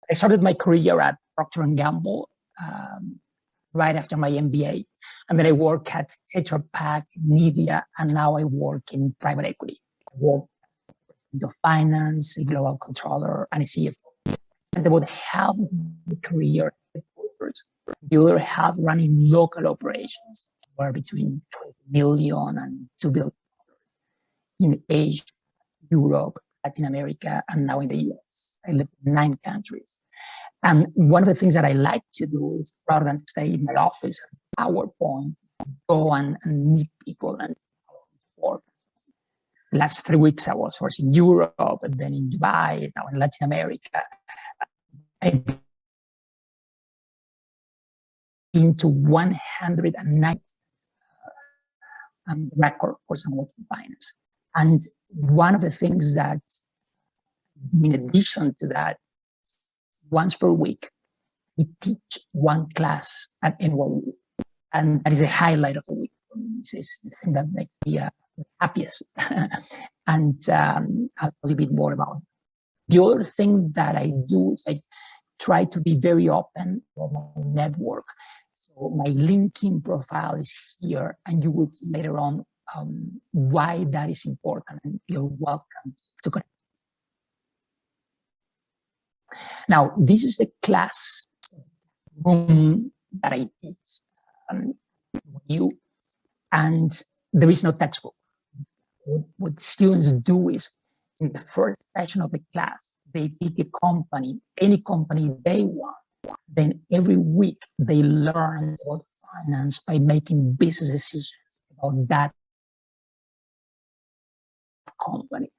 I started my career at Procter & Gamble right after my MBA. And then I worked at Tetra Pak, Nivea, and now I work in private equity. I work in the finance, a global controller, and a CFO. And about half of the career at corporates, the other half running local operations, were between 20 million and 2 billion in Asia, Europe, Latin America, and now in the US. I live in 9 countries. And one of the things that I like to do is, rather than stay in my office and PowerPoint, go and meet people and work. The last 3 weeks, I was first in Europe, and then in Dubai, now in Latin America. I've been to 190 record for some work in finance. And one of the things that, in addition to that, once per week, we teach one class at NYU. And that is a highlight of the week for me. It's the thing that makes me happiest. And I'll tell you a bit more about it. The other thing that I do is I try to be very open for my network. So my LinkedIn profile is here, and you will see later on why that is important, and you're welcome to connect. Now, this is the class room that I teach you, and there is no textbook. What students do is, in the first session of the class, they pick a company, any company they want. Then every week they learn about finance by making business decisions about that company.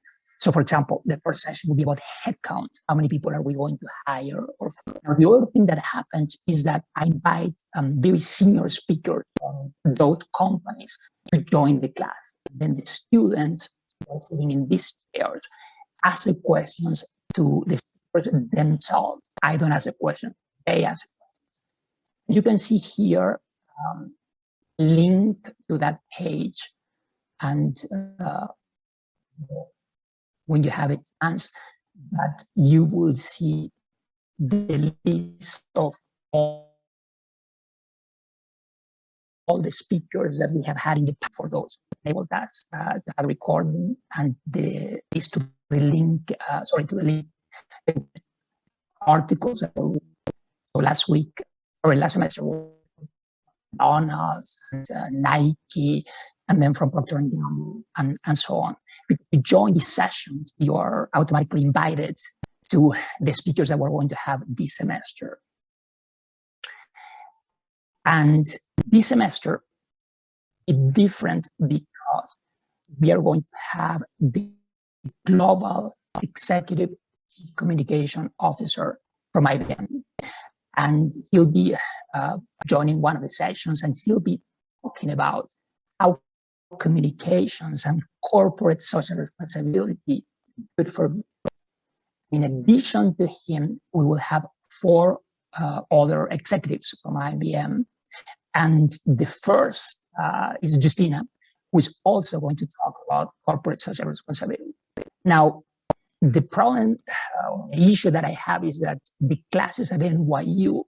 So, for example, the first session will be about headcount. How many people are we going to hire? Now, the other thing that happens is that I invite very senior speakers from those companies to join the class. Then the students who are sitting in these chairs ask the questions to the speakers themselves. I don't ask a question, they ask a question. You can see here link to that page, and when you have a chance, that you will see the list of all the speakers that we have had in the past. For those enabled us to have a recording, and the list to the link, to the link articles. So last semester, on us, and, Nike, and then from Procter & Gamble, and so on. If you join these sessions, you are automatically invited to the speakers that we're going to have this semester. And this semester is different because we are going to have the Global Executive Chief Communication Officer from IBM. And he'll be joining one of the sessions, and he'll be talking about how communications and corporate social responsibility good for me. In addition to him, we will have 4 other executives from IBM. And the first is Justina, who is also going to talk about corporate social responsibility. Now, the problem, the issue that I have is that the classes at NYU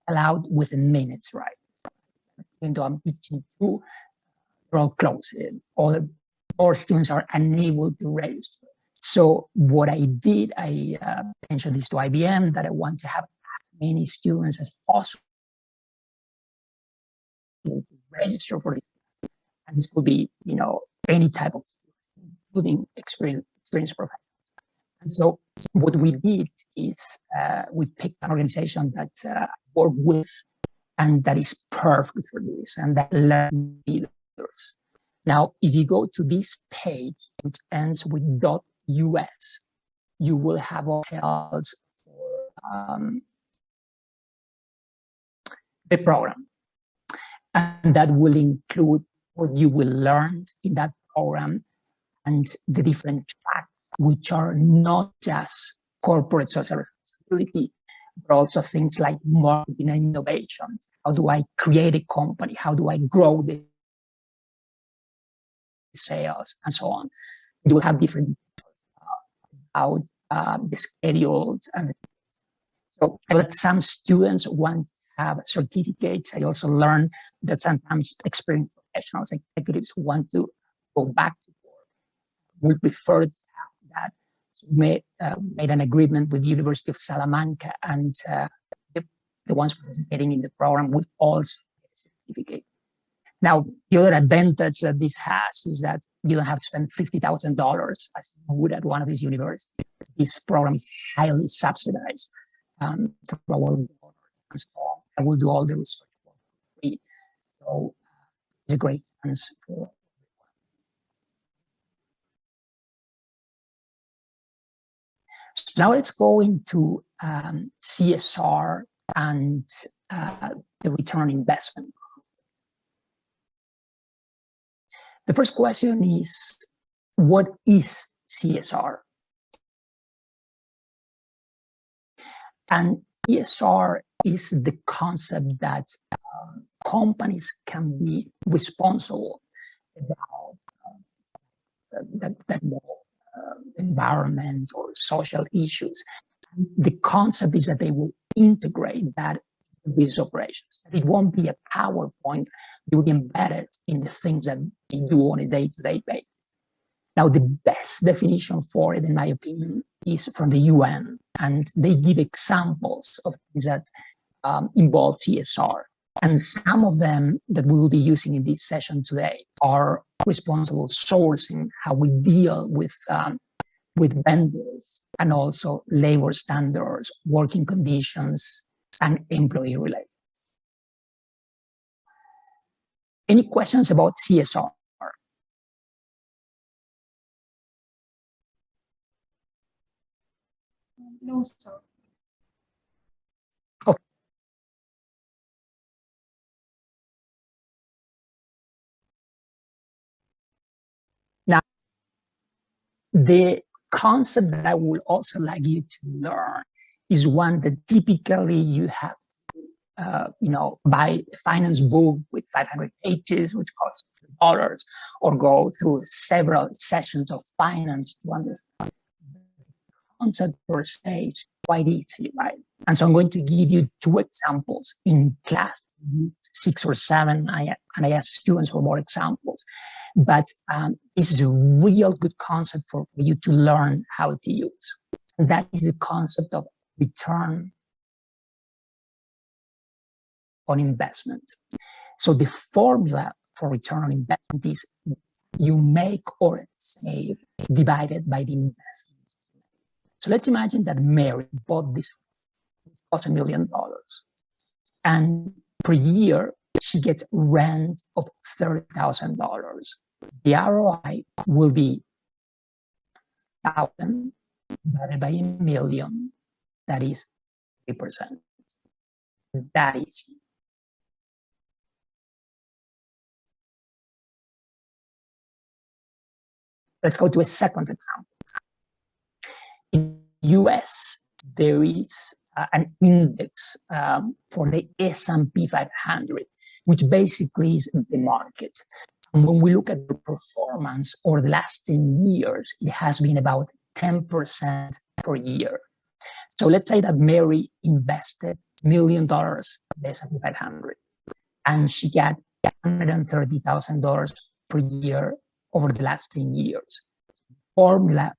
allowed within minutes, right? Even though I'm teaching 2, they're all close. All students are unable to register. So what I did, I mentioned this to IBM, that I want to have as many students as possible to register for this. And this could be, any type of students, including experienced professionals. And so what we did is we picked an organization that I work with, and that is perfect for this, and that learn leaders. Now, if you go to this page, which ends with .us, you will have details for the program. And that will include what you will learn in that program, and the different tracks, which are not just corporate social responsibility, but also things like marketing and innovation. How do I create a company? How do I grow the sales, and so on? You will have different about the schedules and So I let some students want to have certificates. I also learned that sometimes experienced professionals, executives want to go back to work. We prefer to have that. So we made an agreement with the University of Salamanca, and the ones participating in the program would also get a certificate. Now, the other advantage that this has is that you don't have to spend $50,000 as you would at one of these universities. This program is highly subsidized through our donors, and so I will do all the research for free. So it's a great chance for everyone. So now let's go into CSR and the return investment. The first question is, what is CSR? And CSR is the concept that companies can be responsible about that environment or social issues. The concept is that they will integrate that into business operations. It won't be a PowerPoint. It will be embedded in the things that they do on a day-to-day basis. Now, the best definition for it, in my opinion, is from the UN, and they give examples of things that involve CSR. And some of them that we will be using in this session today are responsible sourcing, how we deal with vendors, and also labor standards, working conditions, and employee relations. Any questions about CSR? No, sir. Okay. Now, the concept that I would also like you to learn is one that typically you have buy a finance book with 500 pages, which costs $2, or go through several sessions of finance to understand. The concept per se is quite easy, right? And so I'm going to give you two examples in class 6 or 7, and I ask students for more examples. But this is a real good concept for you to learn how to use. And that is the concept of return on investment. So the formula for return on investment is you make or save divided by the investment. So let's imagine that Mary bought this, cost $1 million. And per year, she gets rent of $30,000. The ROI will be 1,000 divided by $1 million. That is 3%. That easy. Let's go to a second example. In US, there is an index for the S&P 500, which basically is the market. And when we look at the performance over the last 10 years, it has been about 10% per year. So let's say that Mary invested $1 million in the S&P 500, and she got $130,000 per year over the last 10 years. Formula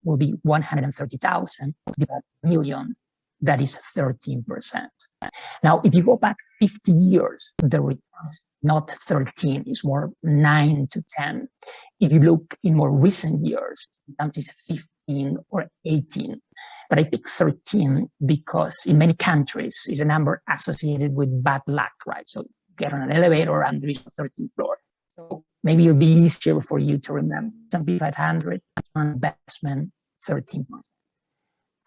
will be 130,000 divided by $1 million. That is 13%. Now, if you go back 50 years, the return is not 13, it's more 9 to 10. If you look in more recent years, sometimes it's 15 or 18. But I pick 13 because in many countries, it's a number associated with bad luck, right? So get on an elevator and reach the 13th floor. So maybe it'll be easier for you to remember. S&P 500, investment, 13%.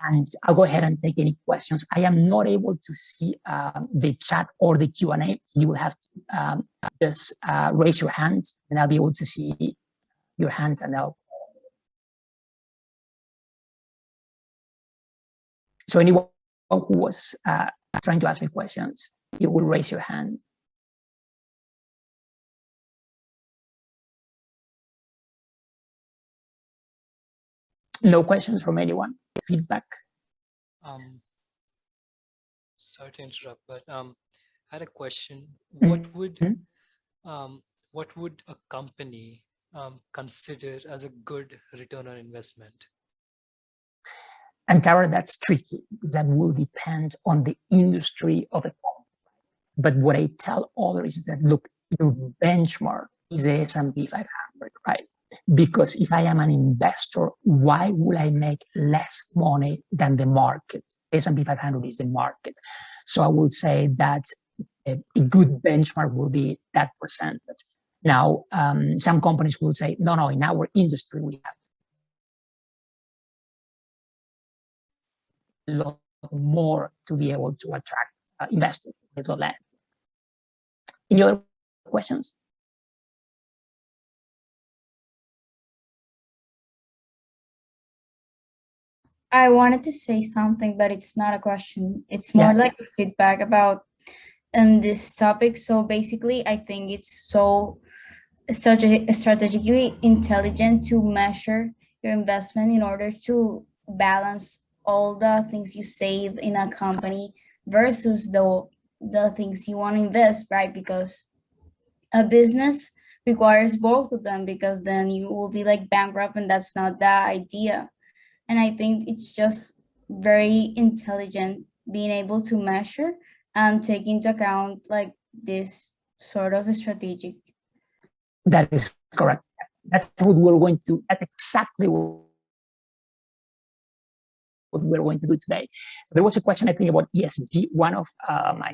And I'll go ahead and take any questions. I am not able to see the chat or the Q&A. You will have to just raise your hand, and I'll be able to see your hand, and I'll. So anyone who was trying to ask me questions, you will raise your hand. No questions from anyone? Feedback? Um, Sorry to interrupt, but I had a question. Mhm. Um, what would a company consider as a good return on investment? And Tara, that's tricky. That will depend on the industry of it. But what I tell others is that, look, your benchmark is the S&P 500, right? Because if I am an investor, why would I make less money than the market? S&P 500 is the market. So I would say that a good benchmark will be that percentage. Now, some companies will say, no, in our industry, we have a lot more to be able to attract investors to the land. Any other questions? I wanted to say something, but it's not a question. It's more like feedback about this topic. So basically, I think it's so strategically intelligent to measure your investment in order to balance all the things you save in a company versus the things you want to invest, right? Because a business requires both of them, because then you will be like bankrupt, and that's not the idea. And I think it's just very intelligent being able to measure and take into account like this sort of strategic. That is correct. That's what we're going to, that's exactly what we're going to do today. There was a question, I think, about ESG. One of my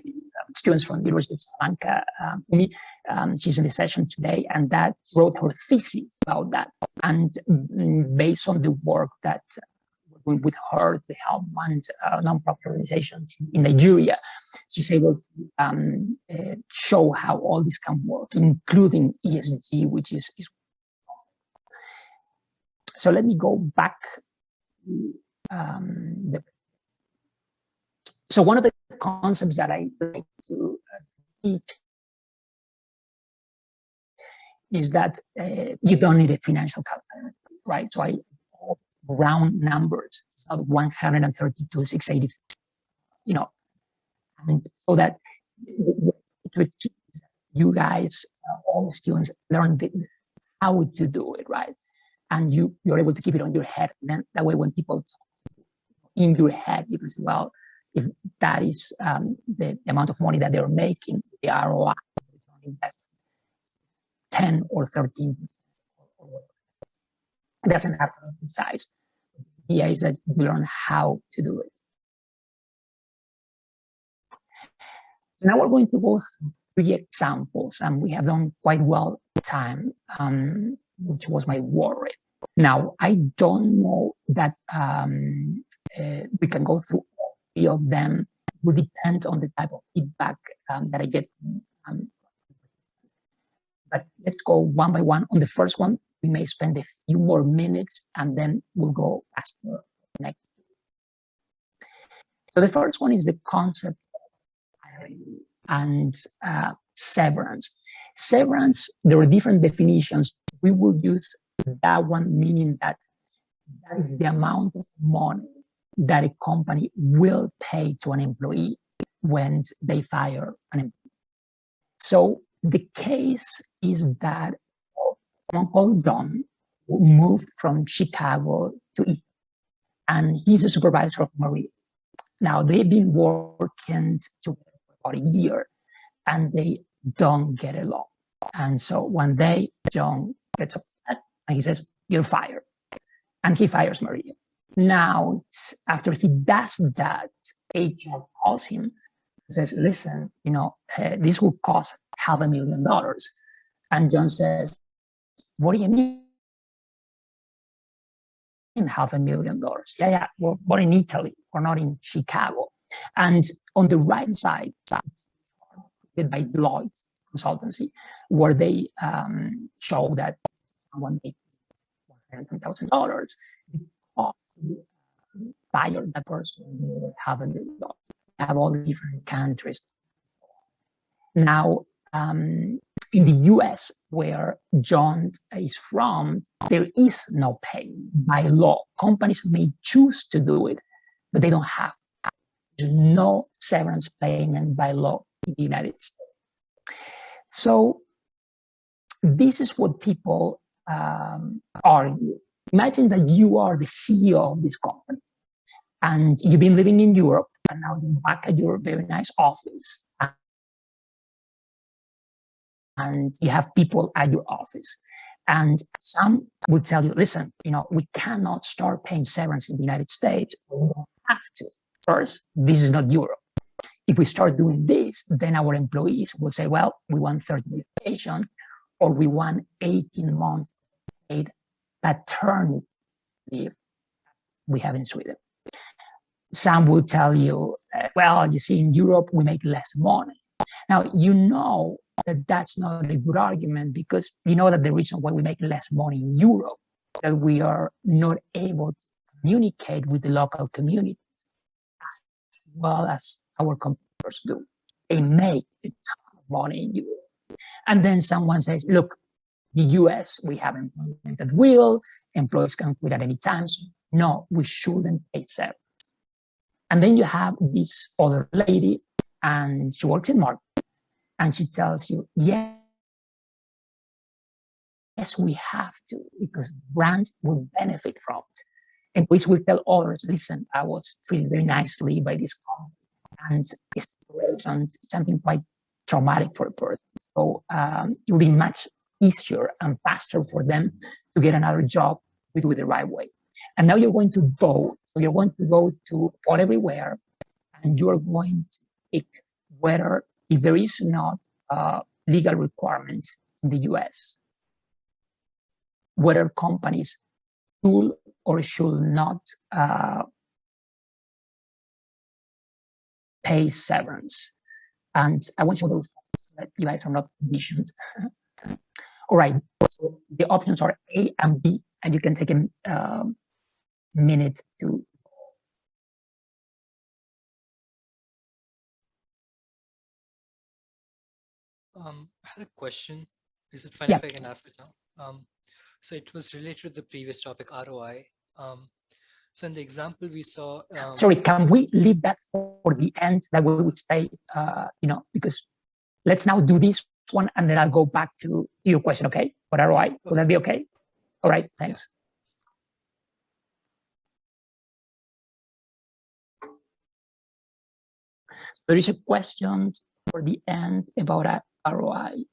students from the University of Salamanca, Umi, she's in the session today, and that wrote her thesis about that. And based on the work that with her to help one nonprofit organizations in Nigeria, she's able to show how all this can work, including ESG, which is so let me go back. So one of the concepts that I like to teach is that you don't need a financial calculator, right? So I round numbers, so 132, 680, and so that you guys, all the students, learn how to do it, right? And you're able to keep it on your head. And then that way, when people talk in your head, you can say, well, if that is the amount of money that they're making, the ROI, 10 or 13, it doesn't have to be precise. The idea is that you learn how to do it. Now we're going to go through 3 examples, and we have done quite well time, which was my worry. Now, I don't know that we can go through all 3 of them. It will depend on the type of feedback that I get. But let's go one by one. On the first one, we may spend a few more minutes, and then we'll go faster next. So the first one is the concept and severance. Severance, there are different definitions. We will use that one, meaning that that is the amount of money that a company will pay to an employee when they fire an employee. So the case is that someone called John moved from Chicago to Italy, and he's a supervisor of Maria. Now they've been working together for about a year, and they don't get along. And so one day, John gets upset and he says, "You're fired." And he fires Maria. Now, after he does that, HR calls him and says, "Listen, this will cost $500,000. And John says, "What do you mean $500,000? Yeah, we're in Italy. We're not in Chicago." And on the right side, by Deloitte consultancy, where they show that someone made $110,000 because fired that person $500,000. Have all the different countries. Now, in the US, where John is from, there is no pay by law. Companies may choose to do it, but they don't have There's no severance payment by law in the United States. So this is what people argue. Imagine that you are the CEO of this company and you've been living in Europe and now you're back at your very nice office and you have people at your office. And some will tell you, listen, we cannot start paying severance in the United States. We don't have to. First, this is not Europe. If we start doing this, then our employees will say, well, we want 30 days vacation or we want 18 months paid paternity leave we have in Sweden. Some will tell you, well, you see, in Europe, we make less money. Now, you know that that's not a good argument because you know that the reason why we make less money in Europe is that we are not able to communicate with the local community as well as our competitors do. They make a ton of money in Europe. And then someone says, look, the US, we have employment at will, employees can quit at any time. So no, we shouldn't pay severance. And then you have this other lady, and she works in marketing, and she tells you, yes, we have to, because brands will benefit from it. Employees will tell others, listen, I was treated very nicely by this company, and it's something quite traumatic for a person. So it will be much easier and faster for them to get another job with the right way. And now you're going to vote. So you're going to go to vote everywhere, and you're going to pick whether, if there is not legal requirements in the US, whether companies should or should not pay severance. And I want you to that you guys are not conditioned. All right, so the options are A and B, and you can take a minute to. I had a question. Is it fine Yeah. if I can ask it now? So it was related to the previous topic, ROI. So in the example we saw. Sorry, can we leave that for the end? That we would say, because let's now do this one, and then I'll go back to your question, okay? For ROI, will that be okay? All right, thanks. There is a question for the end about ROI.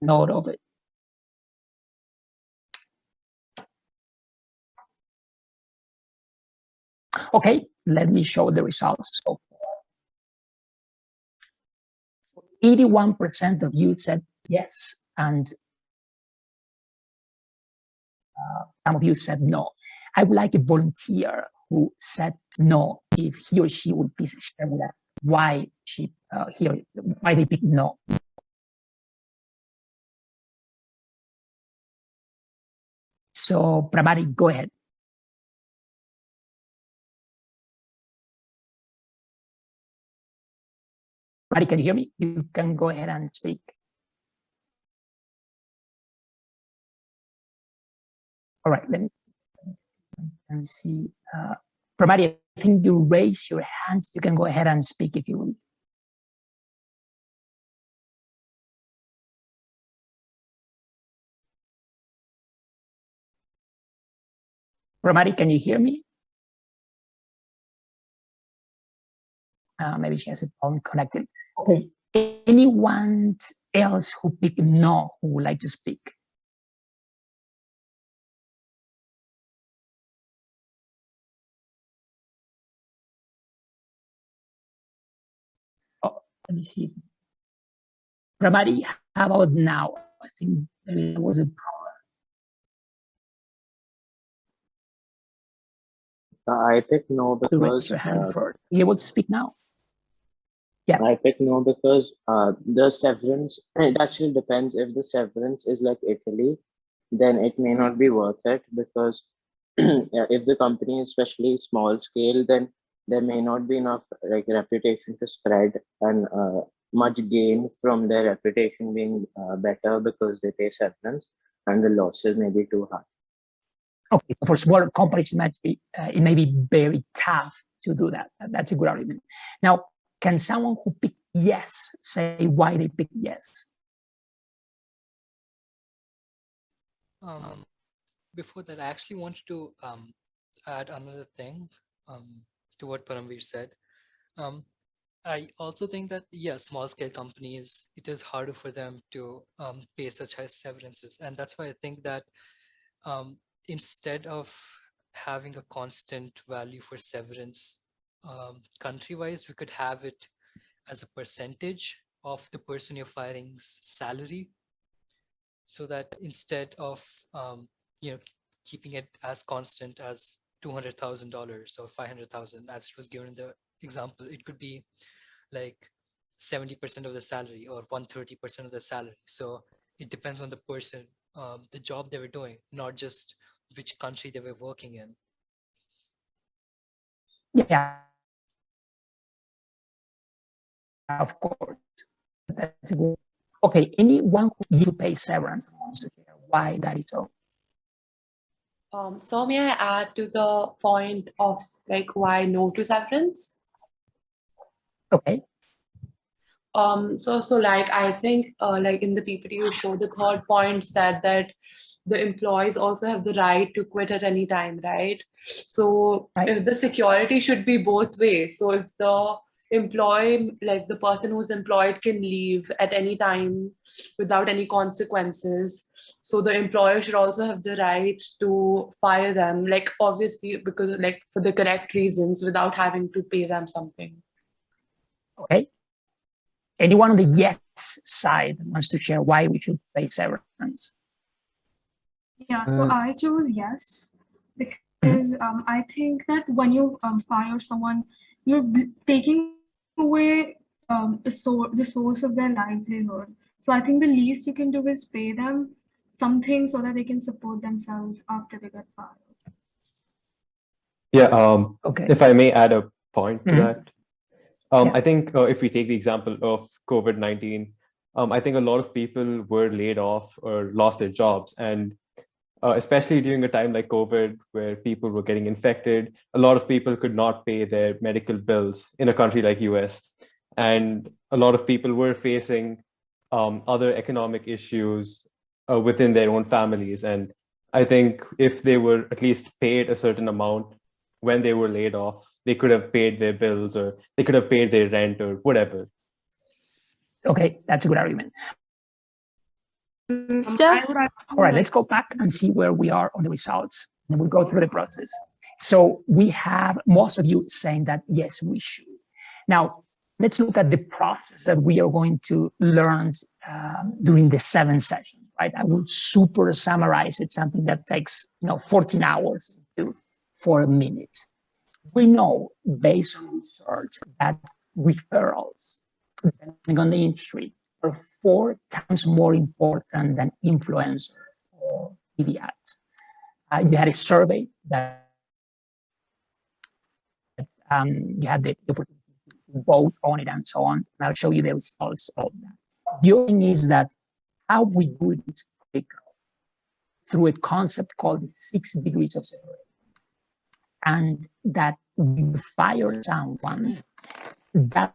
Note of it. Okay, let me show the results. So 81% of you said yes, and some of you said no. I would like a volunteer who said no, if he or she would please share with us why why they picked no. So Pramari, go ahead. Pramari, can you hear me? You can go ahead and speak. All right, let me see. Pramari, I think you raise your hands. You can go ahead and speak if you want. Pramari, can you hear me? Maybe she has a problem connecting. Okay, anyone else who picked no who would like to speak? Oh, let me see. Pramari, how about now? I think maybe there was a problem. I picked no You because raise your hand first. Are you able to speak now? Yeah. I picked no because the severance, it actually depends. If the severance is like Italy, then it may not be worth it because if the company is especially small scale, then there may not be enough like reputation to spread and much gain from their reputation being better because they pay severance and the losses may be too high. Okay, for smaller companies, it may be very tough to do that. That's a good argument. Now, can someone who picked yes say why they picked yes? Before that, I actually wanted to add another thing to what Paramveer said. I also think that, yeah, small scale companies, it is harder for them to pay such high severances. And that's why I think that instead of having a constant value for severance country-wise, we could have it as a percentage of the person you're firing's salary, so that instead of keeping it as constant as $200,000 or 500,000 as it was given in the example, it could be like 70% of the salary or 130% of the salary. So it depends on the person, the job they were doing, not just which country they were working in. Yeah, of course. That's a good. Okay, anyone who you pay severance wants to share why that is so? So may I add to the point of like why no to severance? Okay. So like I think like in the PPT you show, the third point said that the employees also have the right to quit at any time, right? So Right. if the security should be both ways. So if the employee, like the person who's employed, can leave at any time without any consequences, so the employer should also have the right to fire them, like obviously because like for the correct reasons without having to pay them something. Okay. Anyone on the yes side wants to share why we should pay severance? Yeah, so I chose yes because I think that when you fire someone, you're taking away the source of their livelihood. So I think the least you can do is pay them something so that they can support themselves after they get fired. Yeah, Okay. if I may add a point to Mhm. that. Yeah. I think if we take the example of COVID-19, I think a lot of people were laid off or lost their jobs. And especially during a time like COVID, where people were getting infected, a lot of people could not pay their medical bills in a country like US. And a lot of people were facing other economic issues within their own families. And I think if they were at least paid a certain amount when they were laid off, they could have paid their bills or they could have paid their rent or whatever. Okay, that's a good argument. I would All right, let's go back and see where we are on the results. Then we'll go through the process. So we have most of you saying that, yes, we should. Now, let's look at the process that we are going to learn during the 7 sessions, right? I will super summarize it, something that takes 14 hours to 4 minutes. We know based on research that referrals, depending on the industry, are 4 times more important than influencers or TV ads. You had a survey that you had the opportunity to vote on it and so on. And I'll show you the results of that. The other thing is that how we do it is critical through a concept called 6 degrees of separation. And that when you fire someone, that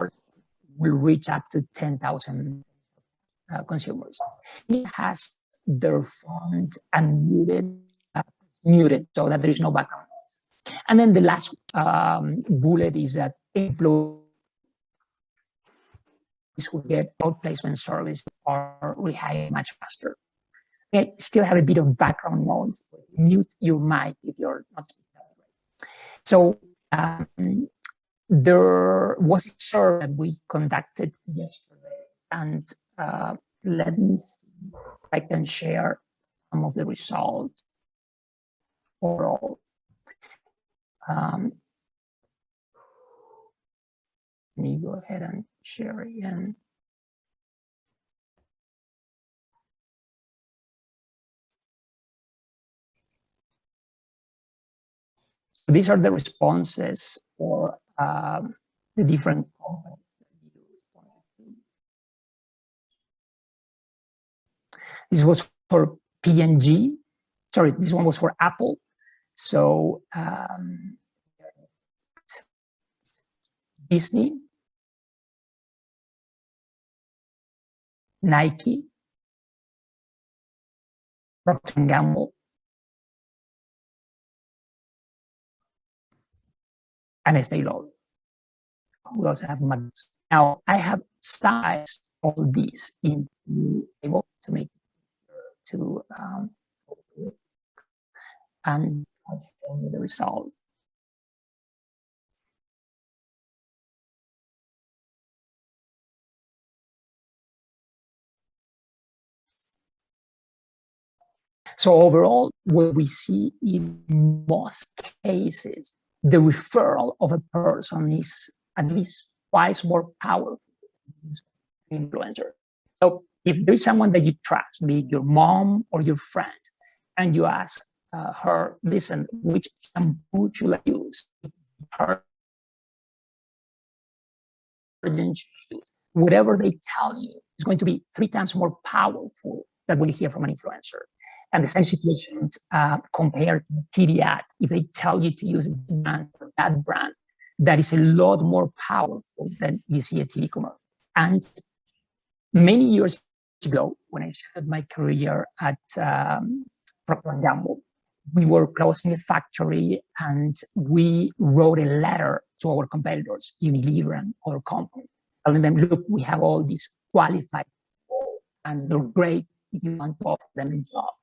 will reach up to 10,000 consumers. It has their phone muted so that there is no background. And then the last bullet is that employees who get outplacement service are rehired much faster. Okay, still have a bit of background noise. Mute your mic if you're not. So there was a survey that we conducted yesterday, and let me see if I can share some of the results overall. Let me go ahead and share again. These are the responses for the different companies. This was for P&G. Sorry, this one was for Apple. So Disney, Nike, Procter & Gamble, and Estee Lauder. We also have McDonald's. Now, I have sized all these into table to make it to and I'll show you the results. So overall, what we see is in most cases, the referral of a person is at least twice more powerful than the influencer. So if there's someone that you trust, be it your mom or your friend, and you ask her, listen, which shampoo should I use? Her, whatever they tell you is going to be 3 times more powerful than what you hear from an influencer. And the same situation compared to TV ad. If they tell you to use a brand or that brand, that is a lot more powerful than you see a TV commercial. And many years ago, when I started my career at Procter & Gamble, we were closing a factory and we wrote a letter to our competitors, Unilever and other companies, telling them, look, we have all these qualified people and they're great if you want to offer them a job.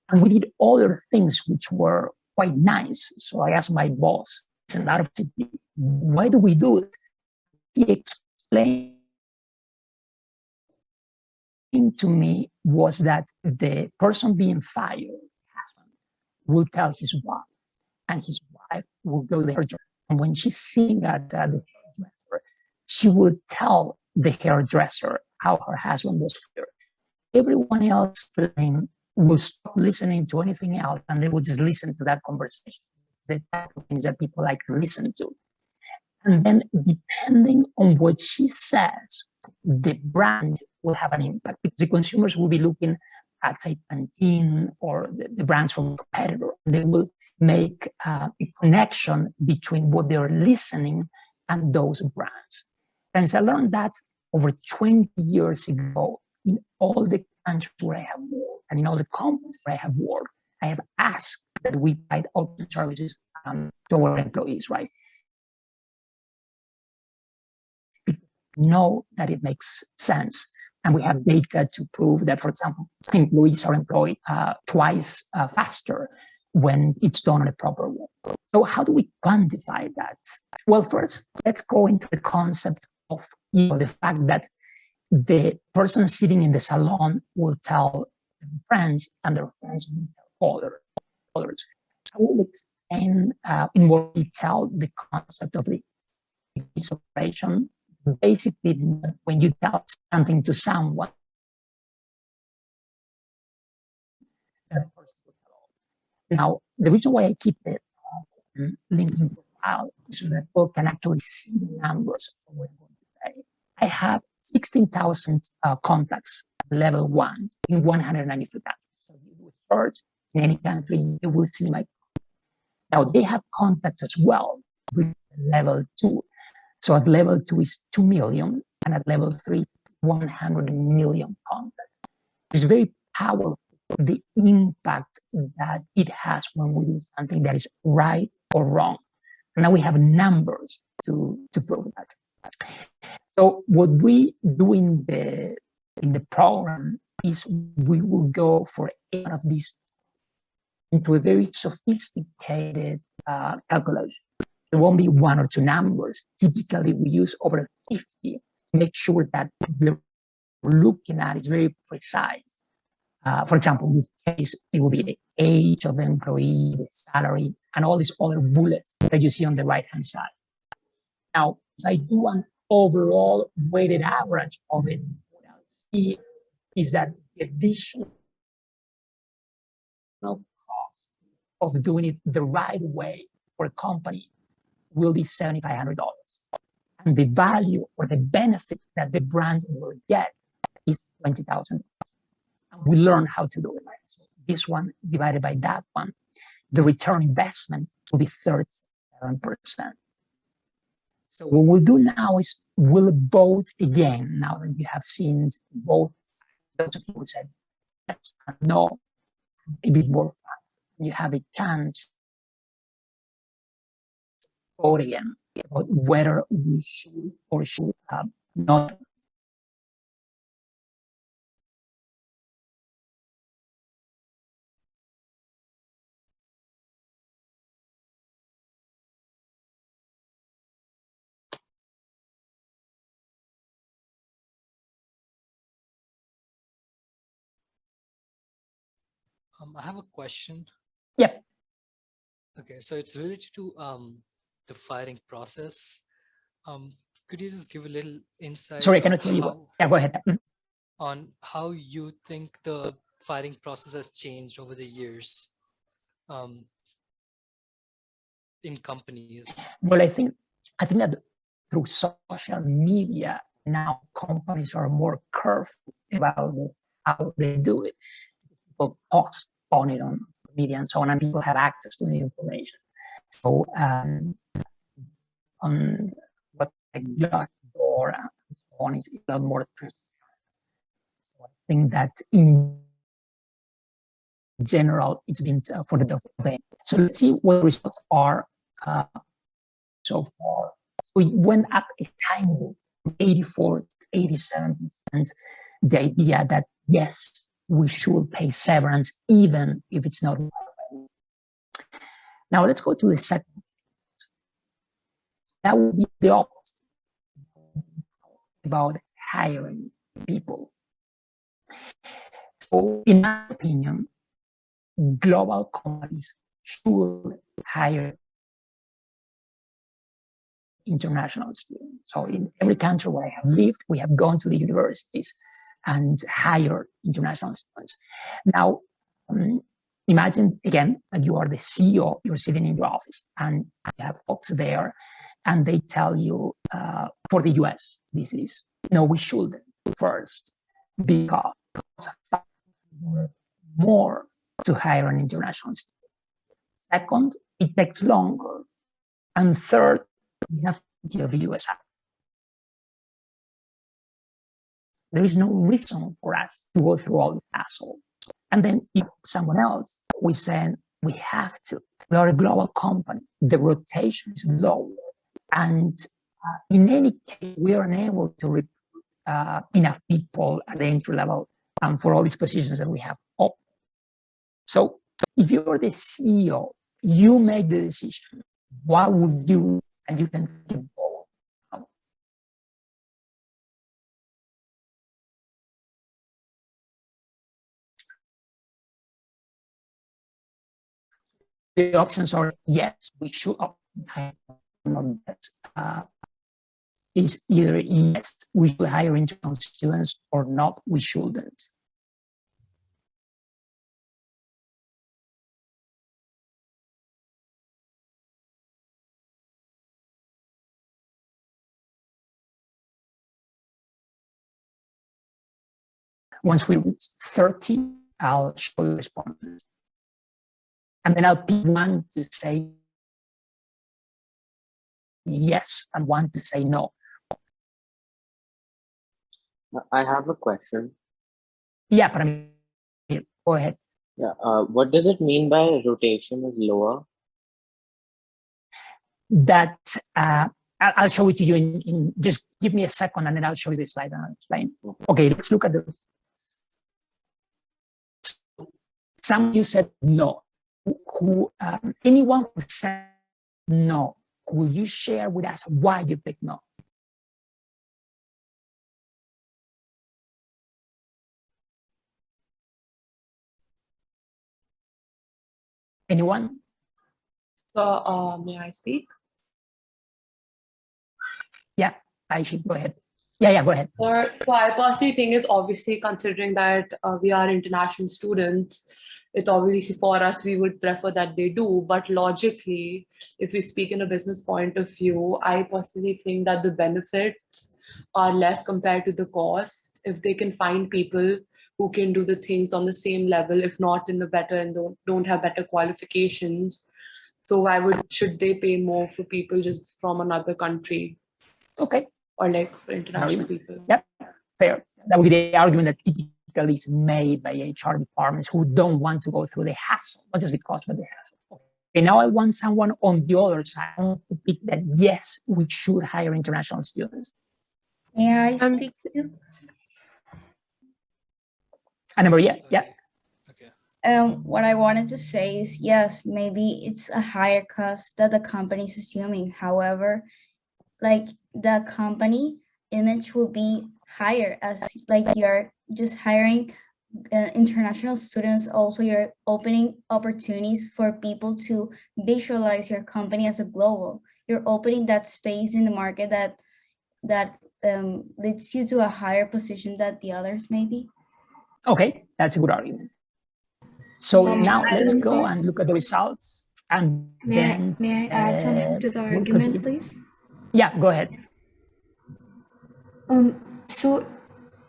And we did other things which were quite nice. So I asked my boss, listen, out of TV, why do we do it? He explained to me was that the person being fired will tell his wife, and his wife will go to the hairdresser. And when she's sitting at the hairdresser, she will tell the hairdresser how her husband was fired. Everyone else will stop listening to anything else, and they will just listen to that conversation. The type of things that people like to listen to. And then depending on what she says, the brand will have an impact because the consumers will be looking at a Pantene or the brands from a competitor. They will make a connection between what they're listening and those brands. And so I learned that over 20 years ago, in all the countries where I have worked and in all the companies where I have worked, I have asked that we provide open services to our employees, right? Know that it makes sense. And we have data to prove that, for example, employees are employed twice faster when it's done in a proper way. So how do we quantify that? Well, first, let's go into the concept of the fact that the person sitting in the salon will tell their friends and their friends will tell others. I will explain in more detail the concept of the operation. Basically, when you tell something to someone, that person will tell. Now, the reason why I keep the LinkedIn profile is so that people can actually see the numbers of what I'm going to say. I have 16,000 contacts, level 1, in 193 countries. So you do a search in any country, you will see my. Now, they have contacts as well with level 2. So at level 2 is 2 million, and at level 3, 100 million contacts. It's very powerful, the impact that it has when we do something that is right or wrong. And now we have numbers to prove that. So what we do in the program is we will go for one of these into a very sophisticated calculation. There won't be 1 or 2 numbers. Typically, we use over 50 to make sure that we're looking at is very precise. For example, in this case, it will be the age of the employee, the salary, and all these other bullets that you see on the right-hand side. Now, if I do an overall weighted average of it, what I'll see is that the additional cost of doing it the right way for a company will be $7,500. And the value or the benefit that the brand will get is $20,000. And we learn how to do it. So this one divided by that one, the return investment will be 37%. So what we'll do now is we'll vote again. Now that you have seen both, those of you who said yes and no, a bit more fun. You have a chance to vote again about whether we should or should not. I have a question. Yep. Okay, so it's related to the firing process. Could you just give a little insight Sorry, I on cannot hear you. how, Yeah, go ahead. on how you think the firing process has changed over the years in companies? Well, I think that through social media now companies are more careful about how they do it. People post on it on media and so on, and people have access to the information. So on what like Glassdoor and so on is a lot more transparent. So I think that in general it's been for the thing. So let's see what the results are so far. We went up a tiny bit, from 84 to 87%. The idea that yes, we should pay severance even if it's not. Now let's go to the second. That would be the opposite about hiring people. So in my opinion, global companies should hire international students. So in every country where I have lived, we have gone to the universities and hired international students. Now, imagine again that you are the CEO, you're sitting in your office and you have folks there and they tell you for the US, this is, no, we shouldn't first because more to hire an international student. Second, it takes longer. And third, we have of the US. There is no reason for us to go through all the hassle. And then if someone else, we say we have to. We are a global company. The rotation is lower. And in any case, we are unable to recruit enough people at the entry level for all these positions that we have open. So if you're the CEO, you make the decision. What would you, and you can keep going. The options are yes, we should hire, is either yes, we should hire international students, or not, we shouldn't. Once we reach 30, I'll show the responses. And then I'll pick one to say yes and one to say no. I have a question. Yeah, but I mean, go ahead. Yeah. What does it mean by rotation is lower? That I'll show it to you in just give me a second and then I'll show you the slide and I'll explain. Okay, let's look at the. Some of you said no. Anyone who said no, could you share with us why you picked no? Anyone? So, may I speak? Yeah, I should go ahead. Yeah, go ahead. So I personally think it's obviously considering that we are international students, it's obviously for us, we would prefer that they do. But logically, if we speak in a business point of view, I personally think that the benefits are less compared to the cost. If they can find people who can do the things on the same level, if not in a better and don't have better qualifications. So why should they pay more for people just from another country? Okay, or like for international argument. people. Yep, fair. That would be the argument that typically is made by HR departments who don't want to go through the hassle, not just the cost, but the hassle. Okay, now I want someone on the other side to pick that, yes, we should hire international students. May I speak to? Anna Maria, yeah. Okay. What I wanted to say is, yes, maybe it's a higher cost that the company is assuming. However, like the company image will be higher as like you're just hiring international students. Also, you're opening opportunities for people to visualize your company as a global. You're opening that space in the market that leads you to a higher position than the others maybe. Okay, that's a good argument. So now let's Something. go and look at the results, and then May I add something to the we'll argument, continue. please? Yeah, go ahead. So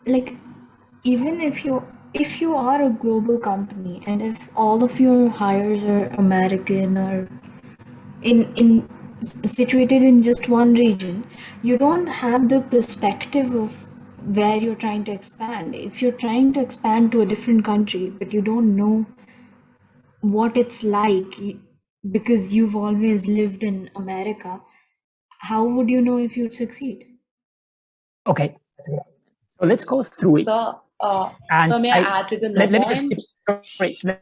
like even if you are a global company and if all of your hires are American or in situated in just one region, you don't have the perspective of where you're trying to expand. If you're trying to expand to a different country but you don't know what it's like because you've always lived in America, how would you know if you'd succeed? Okay, so let's go through it. So, And so may I add to the let me just point? sorry,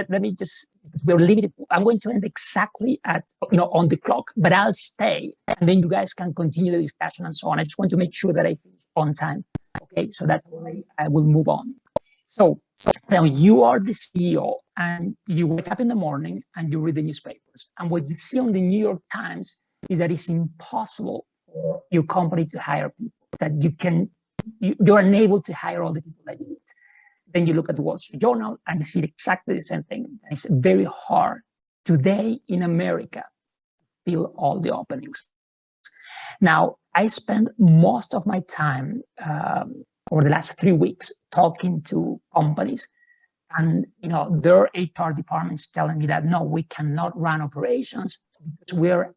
let me just, we're limited. I'm going to end exactly at, on the clock, but I'll stay and then you guys can continue the discussion and so on. I just want to make sure that I finish on time. Okay, so that's why I will move on. So now you are the CEO and you wake up in the morning and you read the newspapers. And what you see on the New York Times is that it's impossible for your company to hire people, that you're unable to hire all the people that you need. Then you look at the Wall Street Journal and you see exactly the same thing. It's very hard today in America to fill all the openings. Now, I spend most of my time over the last 3 weeks talking to companies, and their HR departments telling me that no, we cannot run operations because we're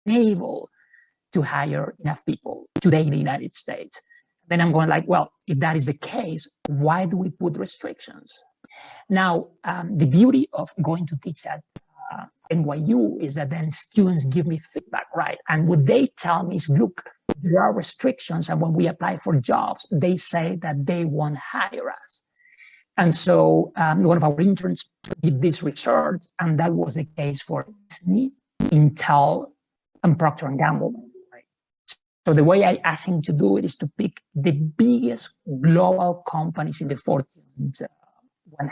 unable to hire enough people today in the United States. Then I'm going like, well, if that is the case, why do we put restrictions? Now, the beauty of going to teach at NYU is that then students give me feedback, right? And what they tell me is, look, there are restrictions. And when we apply for jobs, they say that they won't hire us. And so one of our interns did this research, and that was the case for Disney, Intel, and Procter & Gamble. So the way I asked him to do it is to pick the biggest global companies in the Fortune 100,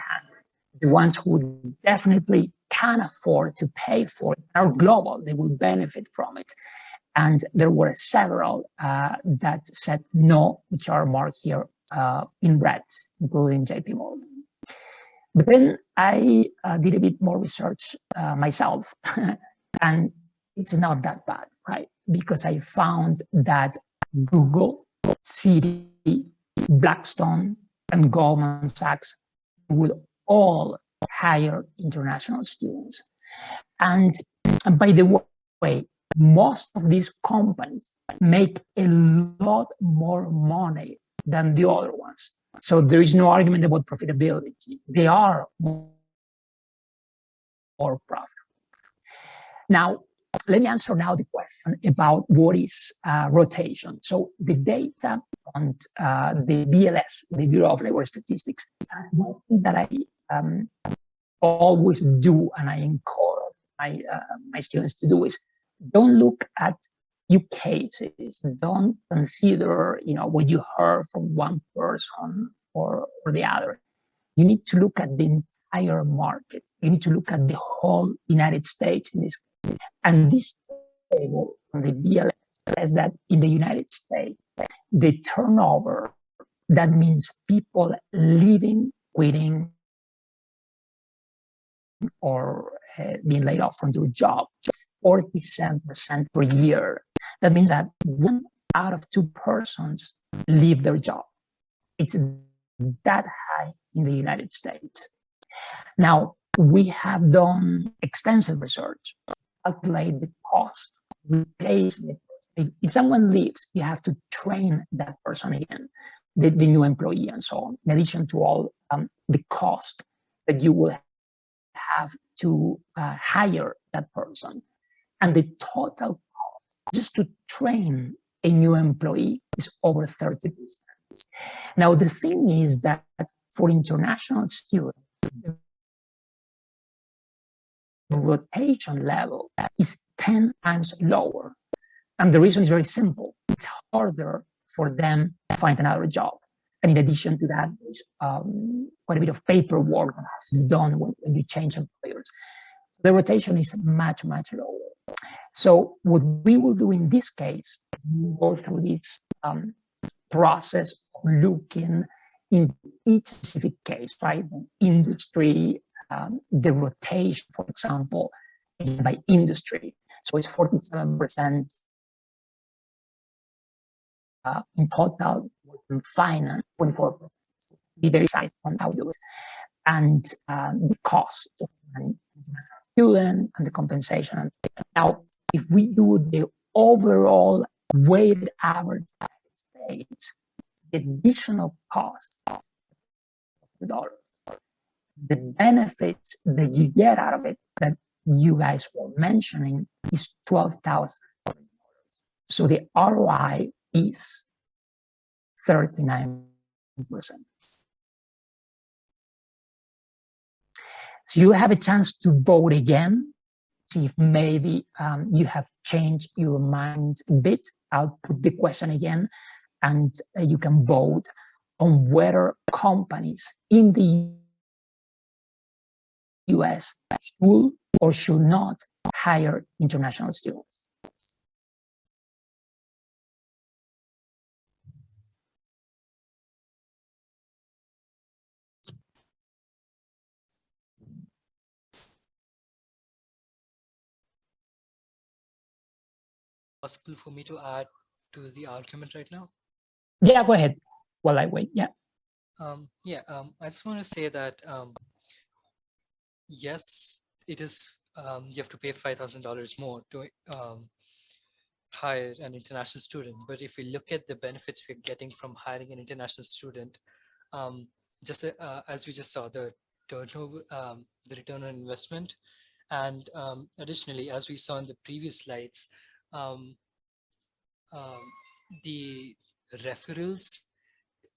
the ones who definitely can afford to pay for it, are global, they will benefit from it. And there were several that said no, which are marked here in red, including JP Morgan. But then I did a bit more research myself, and it's not that bad, right? Because I found that Google, Citi, Blackstone, and Goldman Sachs will all hire international students. And by the way, most of these companies make a lot more money than the other ones. So there is no argument about profitability. They are more profitable. Now, let me answer now the question about what is rotation. So the data on the BLS, the Bureau of Labor Statistics, one thing that I always do and I encourage my students to do is don't look at cases. Don't consider what you heard from one person or the other. You need to look at the entire market. You need to look at the whole United States in this case. And this table on the BLS says that in the United States, the turnover, that means people leaving, quitting, or being laid off from their job, 47% per year. That means that 1 out of 2 persons leave their job. It's that high in the United States. Now, we have done extensive research, calculate the cost, replace it. If someone leaves, you have to train that person again, the new employee and so on, in addition to all the cost that you will have to hire that person. And the total cost just to train a new employee is over 30%. Now, the thing is that for international students, the rotation level is 10 times lower. And the reason is very simple. It's harder for them to find another job. And in addition to that, there's quite a bit of paperwork that has to be done when you change employers. The rotation is much, much lower. So what we will do in this case, we go through this process of looking in each specific case, right? The industry, the rotation, for example, by industry. So it's 47% in total, in finance, 24%. Be very excited on how to do it. And the cost of an student and the compensation. Now, if we do the overall weighted average States, the additional cost of the dollar, the benefits that you get out of it that you guys were mentioning is $12,000. So the ROI is 39%. So you have a chance to vote again, see if maybe you have changed your mind a bit. I'll put the question again, and you can vote on whether companies in the US should or should not hire international students. Possible for me to add to the argument right now? Yeah, go ahead while I wait. Yeah. I just want to say that yes, it is. You have to pay $5,000 more to hire an international student. But if we look at the benefits we're getting from hiring an international student, just as we just saw, the turnover, the return on investment, and additionally, as we saw in the previous slides, the referrals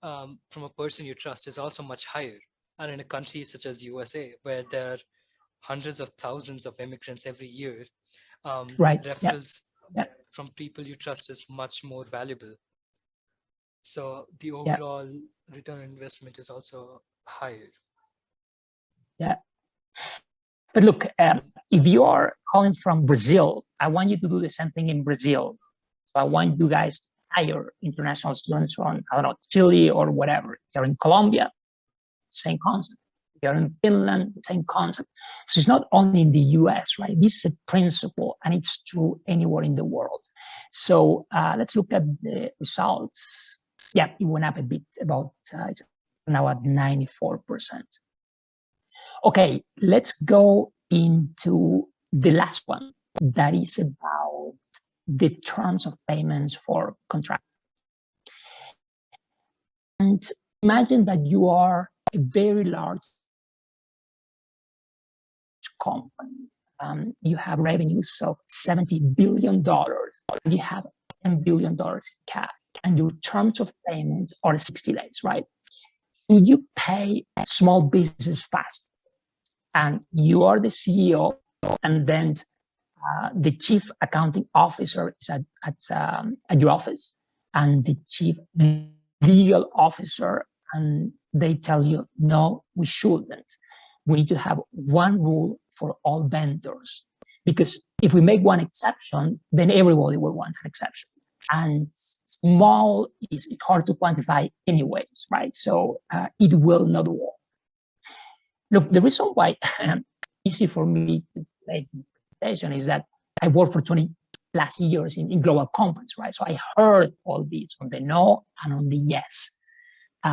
from a person you trust is also much higher. And in a country such as USA, where there are hundreds of thousands of immigrants every year, referrals from people you trust is much more valuable. So the overall return on investment is also higher. Yeah. But look, if you are calling from Brazil, I want you to do the same thing in Brazil. So I want you guys to hire international students from, I don't know, Chile or whatever. If you're in Colombia, same concept. If you're in Finland, same concept. So it's not only in the US, right? This is a principle, and it's true anywhere in the world. So let's look at the results. Yeah, it went up a bit, about it's now at 94%. Okay, let's go into the last one. That is about the terms of payments for contractors. And imagine that you are a very large company. You have revenues of $70 billion. You have $10 billion in cash, and your terms of payment are 60 days, right? Should you pay small businesses fast? And you are the CEO, and then the chief accounting officer is at your office, and the chief legal officer, and they tell you, no, we shouldn't. We need to have one rule for all vendors, because if we make one exception, then everybody will want an exception. And small is hard to quantify anyways, right? So it will not work. Look, the reason why easy for me to make the presentation is that I worked for 20 plus years in global companies, right? So I heard all these on the no and on the yes.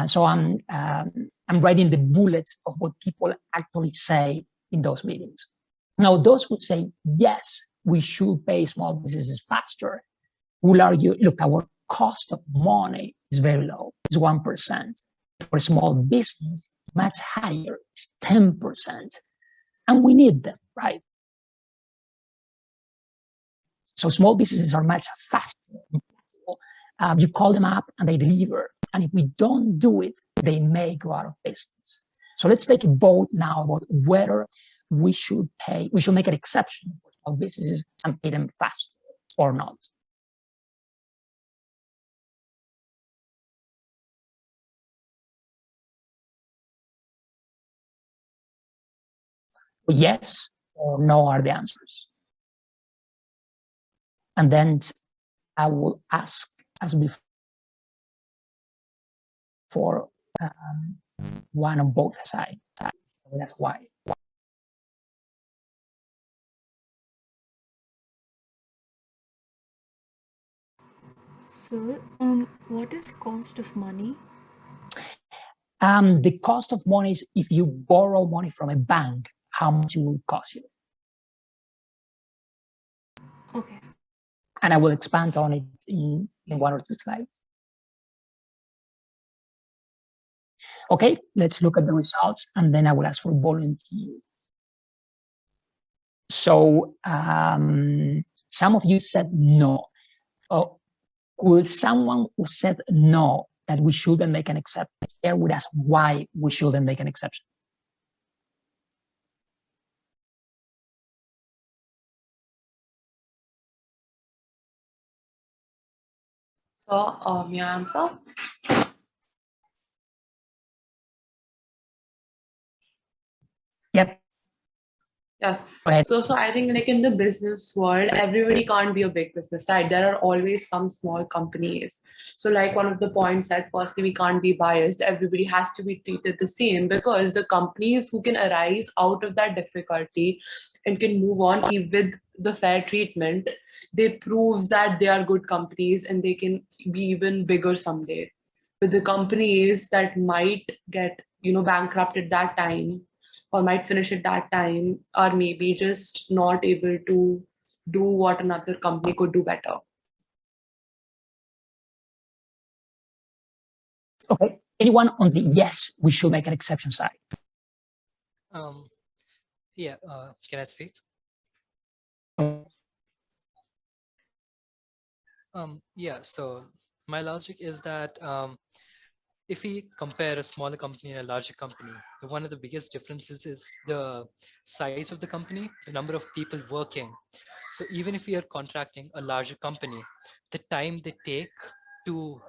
So I'm writing the bullets of what people actually say in those meetings. Now, those who say, yes, we should pay small businesses faster, will argue, look, our cost of money is very low, it's 1%. For a small business, much higher, it's 10%. And we need them, right? So small businesses are much faster. You call them up and they deliver. And if we don't do it, they may go out of business. So let's take a vote now about whether we should make an exception for small businesses and pay them faster or not. Yes or no are the answers. And then I will ask, as before, one on both sides. That's why. So, what is cost of money? The cost of money is if you borrow money from a bank, how much it will cost you. Okay. And I will expand on it in 1 or 2 slides. Okay, let's look at the results, and then I will ask for volunteers. So some of you said no. Could someone who said no, that we shouldn't make an exception, share with us why we shouldn't make an exception? So, may I answer? Yep. Yes. Go ahead. So I think like in the business world, everybody can't be a big business, right? There are always some small companies. So like one of the points that firstly, we can't be biased. Everybody has to be treated the same, because the companies who can arise out of that difficulty and can move on with the fair treatment, they prove that they are good companies and they can be even bigger someday. But the companies that might get, bankrupt at that time, or might finish at that time, are maybe just not able to do what another company could do better. Okay, anyone on the yes, we should make an exception side? Yeah, can I speak? Yeah, so my logic is that if we compare a smaller company and a larger company, one of the biggest differences is the size of the company, the number of people working. So even if we are contracting a larger company, the time they take to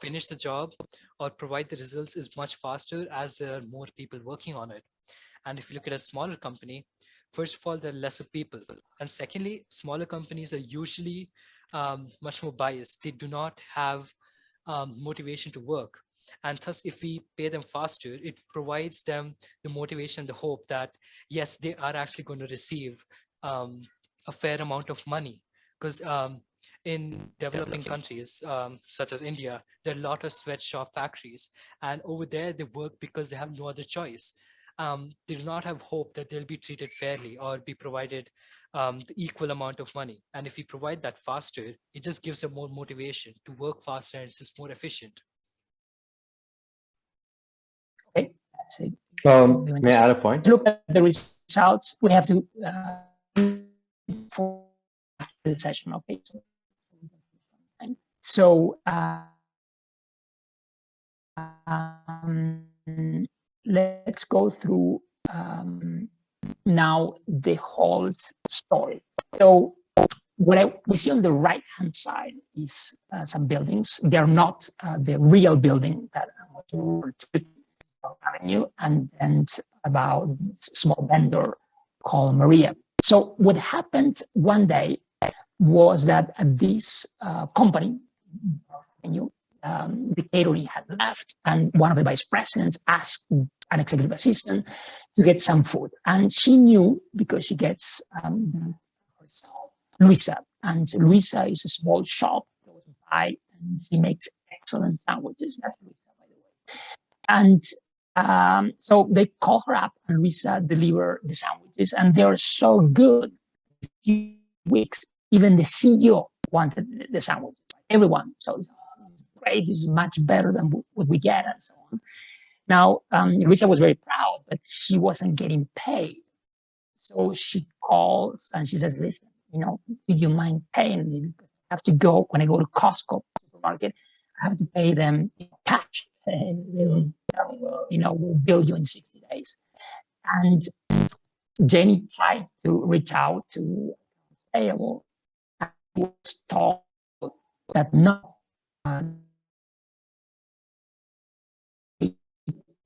finish the job or provide the results is much faster, as there are more people working on it. And if you look at a smaller company, first of all, there are lesser people. And secondly, smaller companies are usually much more biased. They do not have motivation to work. And thus, if we pay them faster, it provides them the motivation, the hope that, yes, they are actually going to receive a fair amount of money. Because in developing countries, such as India, there are a lot of sweatshop factories. And over there, they work because they have no other choice. They do not have hope that they'll be treated fairly or be provided the equal amount of money. And if we provide that faster, it just gives them more motivation to work faster, and it's just more efficient. Okay, that's it. May I add a point? Look at the results. We have to for the session. Okay, so let's go through now the whole story. So what we see on the right-hand side is some buildings. They're not the real building that Avenue, and about this small vendor called Maria. So what happened one day was that this company, the catering had left, and one of the vice presidents asked an executive assistant to get some food. And she knew, because she gets Luisa, and Luisa is a small shop close by, and she makes excellent sandwiches. That's Luisa, by the way. And So they call her up, and Luisa deliver the sandwiches, and they're so good. In a few weeks, even the CEO wanted the sandwich. Everyone, so it's great. This is much better than what we get, and so on. Now, Luisa was very proud, but she wasn't getting paid. So she calls and she says, "Listen, do you mind paying me? Because I have to go when I go to Costco supermarket. I have to pay them cash. And they will tell me, well, we'll bill you in 60 days." And Jenny tried to reach out to payable and was told that no, they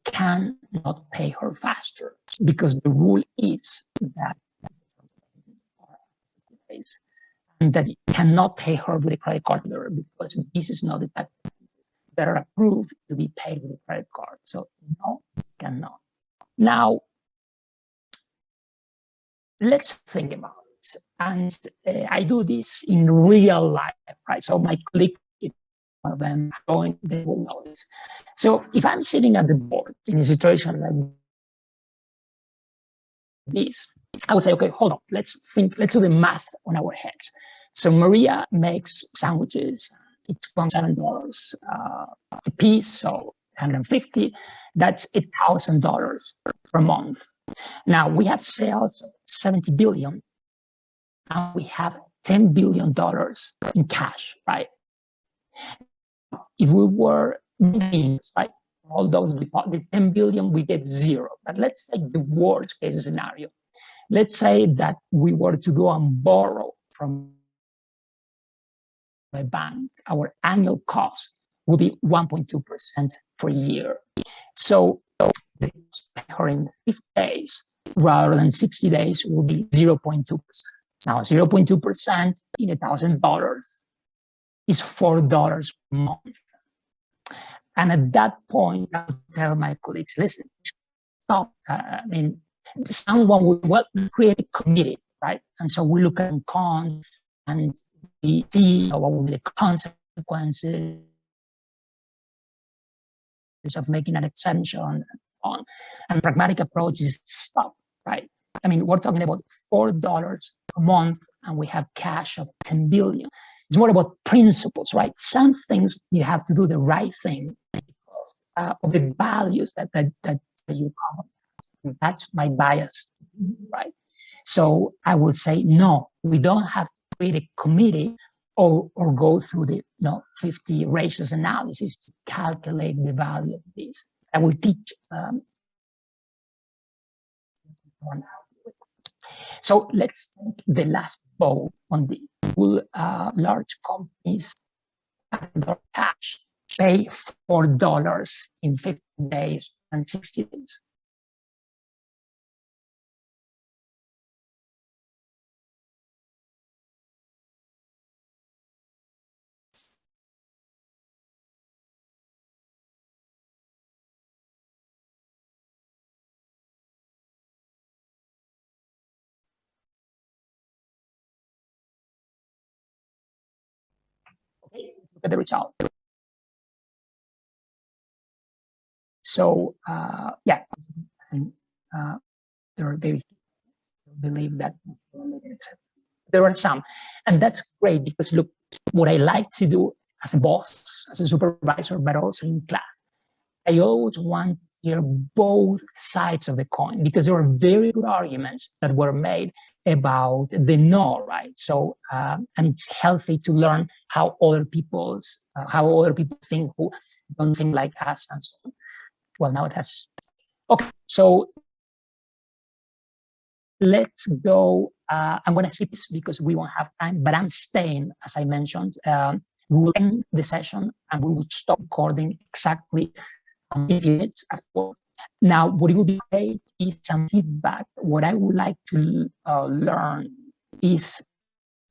cannot pay her faster because the rule is that and that you cannot pay her with a credit card because this is not the type of things that are approved to be paid with a credit card. So no, you cannot. Now, let's think about it. And I do this in real life, right? So my colleague, one of them, they will know this. So if I'm sitting at the board in a situation like this, I would say, okay, hold on, let's do the math on our heads. So Maria makes sandwiches, it's $7 a piece, so 150. That's $1,000 per month. Now we have sales of 70 billion, and we have $10 billion in cash, right? If we were right, all those the 10 billion, we get zero. But let's take the worst case scenario. Let's say that we were to go and borrow from a bank. Our annual cost will be 1.2% per year. So in 50 days rather than 60 days will be 0.2%. Now 0.2% in $1,000 is $4 per month. And at that point, I'll tell my colleagues, listen, stop. Someone will create a committee, right? And so we look at cons and we see what will be the consequences of making an exception and on. And pragmatic approach is stop, right? We're talking about $4 a month, and we have cash of 10 billion. It's more about principles, right? Some things you have to do the right thing because of the values that you have. That's my bias, right? So I would say, no, we don't have to create a committee or go through the 50 ratios analysis to calculate the value of this. I will teach. So let's take the last vote on this. Will large companies have their cash pay $4 in 50 days and 60 days? Okay, look at the result. So yeah, there are very few who believe that there are some, and that's great because look, what I like to do as a boss, as a supervisor, but also in class, I always want to hear both sides of the coin because there are very good arguments that were made about the no, right? So, and it's healthy to learn how other people think who don't think like us and so on. Well, now it has. Okay, so let's go. I'm going to skip this because we won't have time, but I'm staying, as I mentioned. We will end the session and we will stop recording exactly 5 minutes after. Now, what will be great is some feedback. What I would like to learn is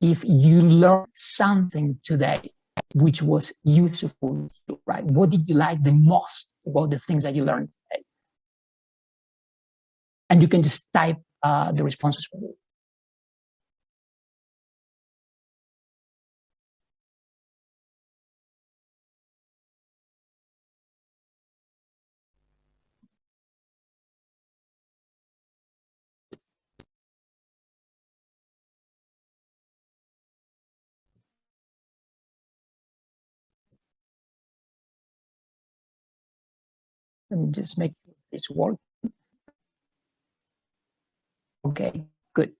if you learned something today which was useful, right? What did you like the most about the things that you learned today? And you can just type the responses for you. Let me just make sure it's working. Okay, good.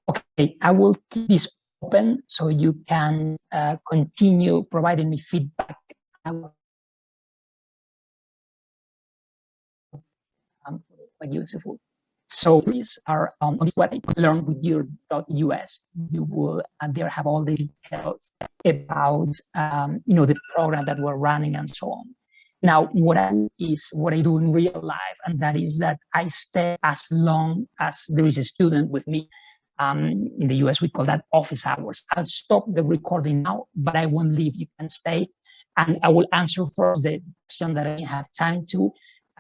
Okay, I will keep this open so you can continue providing me feedback. Quite useful. So these are on what I learned with your.us. You will there have all the details about the program that we're running and so on. Now, what I do in real life, and that is that I stay as long as there is a student with me. In the US, we call that office hours. I'll stop the recording now, but I won't leave. You can stay, and I will answer first the question that I have time to,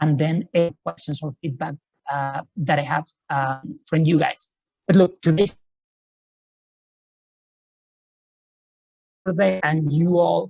and then any questions or feedback that I have from you guys. But look, today's birthday, and you all